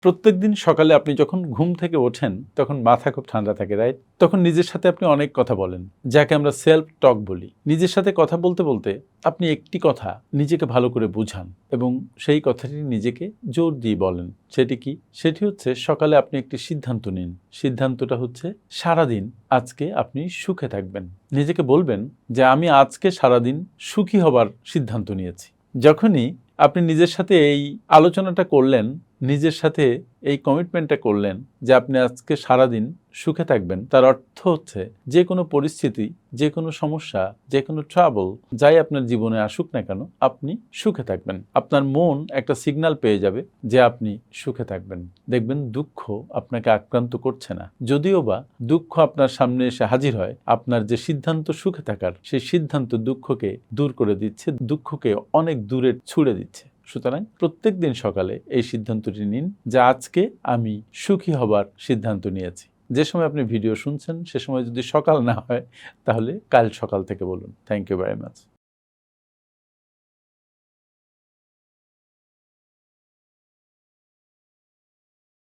প্রত্যেকদিন সকালে আপনি যখন ঘুম থেকে ওঠেন তখন মাথা খুব ঠান্ডা থাকে, রাইট? তখন নিজের সাথে আপনি অনেক কথা বলেন, যাকে আমরা সেলফ টক বলি। নিজের সাথে কথা বলতে বলতে আপনি একটি কথা নিজেকে ভালো করে বুঝান এবং সেই কথাটি নিজেকে জোর দিয়ে বলেন। সেটি কি? সেটি হচ্ছে সকালে আপনি একটি সিদ্ধান্ত নিন। সিদ্ধান্তটা হচ্ছে সারাদিন আজকে আপনি সুখে থাকবেন। নিজেকে বলবেন যে আমি আজকে সারাদিন সুখী হবার সিদ্ধান্ত নিয়েছি। যখনই আপনি নিজের সাথে এই আলোচনাটা করলেন, নিজের সাথে এই কমিটমেন্টটা করলেন যে আপনি আজকে সারাদিন সুখে থাকবেন, তার অর্থ হচ্ছে যে কোনো পরিস্থিতি, যে কোনো সমস্যা, যে কোনো ট্রাবল যাই আপনার জীবনে আসুক না কেন, আপনি সুখে থাকবেন। আপনার মন একটা সিগন্যাল পেয়ে যাবে যে আপনি সুখে থাকবেন। দেখবেন দুঃখ আপনাকে আক্রান্ত করছে না। যদিও বা দুঃখ আপনার সামনে এসে হাজির হয়, আপনার যে সিদ্ধান্ত সুখে থাকার, সেই সিদ্ধান্ত দুঃখকে দূর করে দিচ্ছে, দুঃখকে অনেক দূরে ছুড়ে দিচ্ছে। সুতরাং প্রত্যেক দিন সকালে এই সিদ্ধান্তটি নিন যে আজকে আমি সুখী হবার সিদ্ধান্ত নিয়েছি। যে সময় আপনি ভিডিও শুনছেন সে সময় যদি সকাল না হয় তাহলে কাল সকাল থেকে বলুন। Thank you very much.